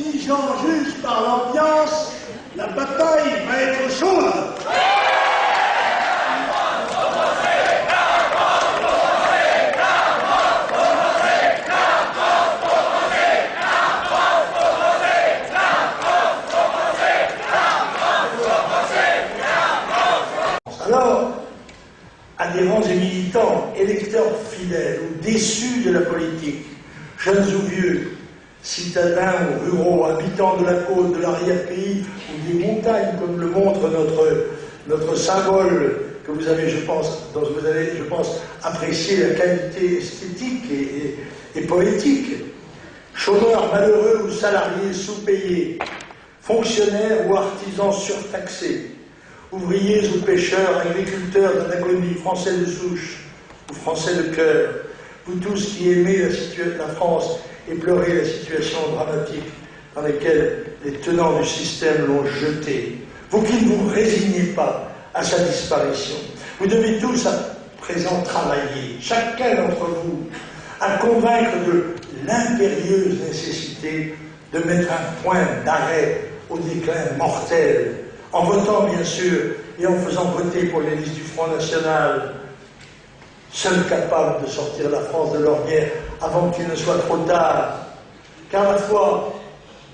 Si j'en juge par l'ambiance, la bataille va être chaude. Alors, adhérents et militants, électeurs fidèles ou déçus de la politique, jeunes ou vieux, citadins ou ruraux, habitants de la côte, de l'arrière-pays ou des montagnes, comme le montre notre symbole que vous avez, je pense, dont vous avez, je pense, apprécié la qualité esthétique et poétique. Chômeurs malheureux ou salariés sous-payés, fonctionnaires ou artisans surtaxés, ouvriers ou pêcheurs, agriculteurs de l'agonie, français de souche ou français de cœur, vous tous qui aimez la France et pleurez la situation dramatique dans laquelle les tenants du système l'ont jeté, vous qui ne vous résignez pas à sa disparition, vous devez tous à présent travailler, chacun d'entre vous, à convaincre de l'impérieuse nécessité de mettre un point d'arrêt au déclin mortel, en votant bien sûr et en faisant voter pour les listes du Front National, seul capable de sortir la France de l'ornière avant qu'il ne soit trop tard. Car la foi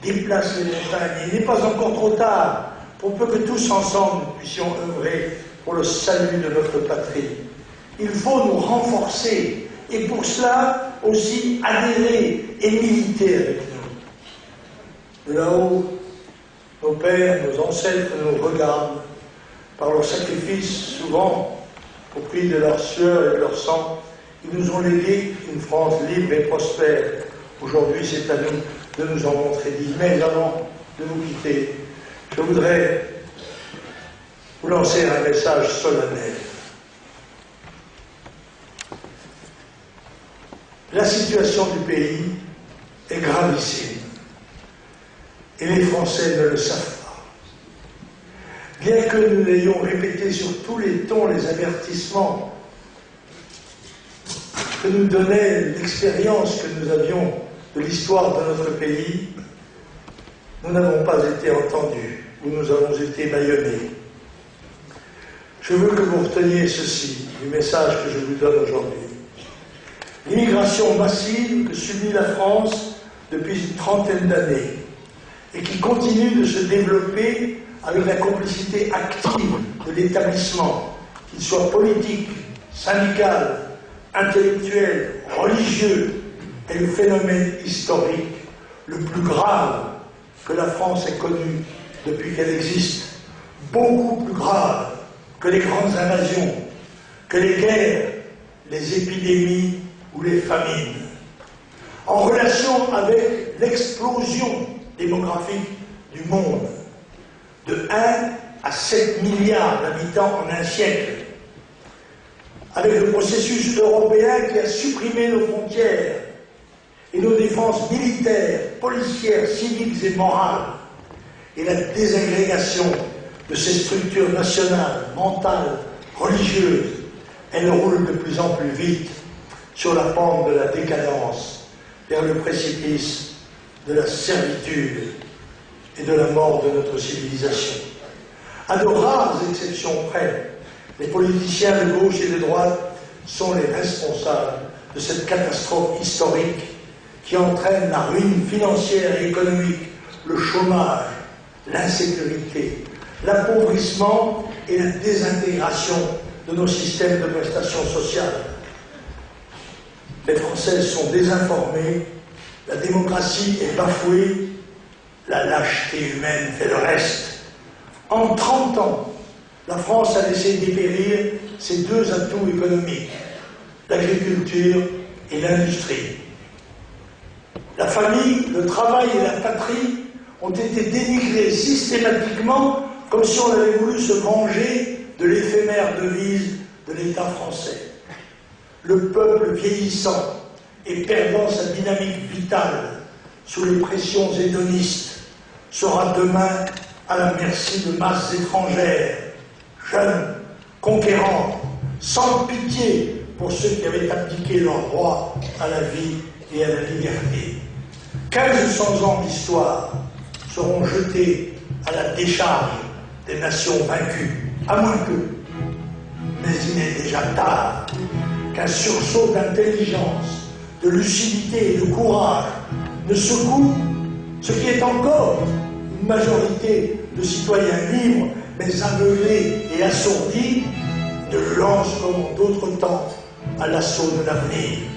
déplace les montagnes, et il n'est pas encore trop tard, pour peu que tous ensemble nous puissions œuvrer pour le salut de notre patrie. Il faut nous renforcer, et pour cela aussi adhérer et militer avec nous. De là-haut, nos pères, nos ancêtres nous regardent, par leur sacrifice souvent, au prix de leur sueur et de leur sang, ils nous ont légué une France libre et prospère. Aujourd'hui, c'est à nous de nous en montrer digne. Mais avant de vous quitter, je voudrais vous lancer un message solennel. La situation du pays est gravissime. Et les Français ne le savent pas. Bien que nous l'ayons répété sur tous les tons les avertissements que nous donnait l'expérience que nous avions de l'histoire de notre pays, nous n'avons pas été entendus, ou nous avons été bâillonnés. Je veux que vous reteniez ceci, du message que je vous donne aujourd'hui. L'immigration massive que subit la France depuis une trentaine d'années, et qui continue de se développer avec la complicité active de l'établissement, qu'il soit politique, syndical, intellectuel, religieux, est le phénomène historique le plus grave que la France ait connu depuis qu'elle existe. Beaucoup plus grave que les grandes invasions, que les guerres, les épidémies ou les famines. En relation avec l'explosion démographique du monde, de 1 à 7 milliards d'habitants en un siècle, avec le processus européen qui a supprimé nos frontières et nos défenses militaires, policières, civiques et morales, et la désagrégation de ces structures nationales, mentales, religieuses, elles roulent de plus en plus vite sur la pente de la décadence, vers le précipice de la servitude et de la mort de notre civilisation. À de rares exceptions près, les politiciens de gauche et de droite sont les responsables de cette catastrophe historique qui entraîne la ruine financière et économique, le chômage, l'insécurité, l'appauvrissement et la désintégration de nos systèmes de prestations sociales. Les Français sont désinformés, la démocratie est bafouée, la lâcheté humaine fait le reste. En 30 ans, la France a laissé dépérir ses deux atouts économiques, l'agriculture et l'industrie. La famille, le travail et la patrie ont été dénigrés systématiquement comme si on avait voulu se venger de l'éphémère devise de l'État français. Le peuple vieillissant et perdant sa dynamique vitale sous les pressions hédonistes sera demain à la merci de masses étrangères, jeunes, conquérants, sans pitié pour ceux qui avaient abdiqué leur droit à la vie et à la liberté. 1500 ans d'histoire seront jetés à la décharge des nations vaincues, à moins que. Mais il est déjà tard, qu'un sursaut d'intelligence, de lucidité et de courage ne secoue ce qui est encore une majorité de citoyens libres, mais aveuglés et assourdis, de lance comme en d'autres temps à l'assaut de l'avenir.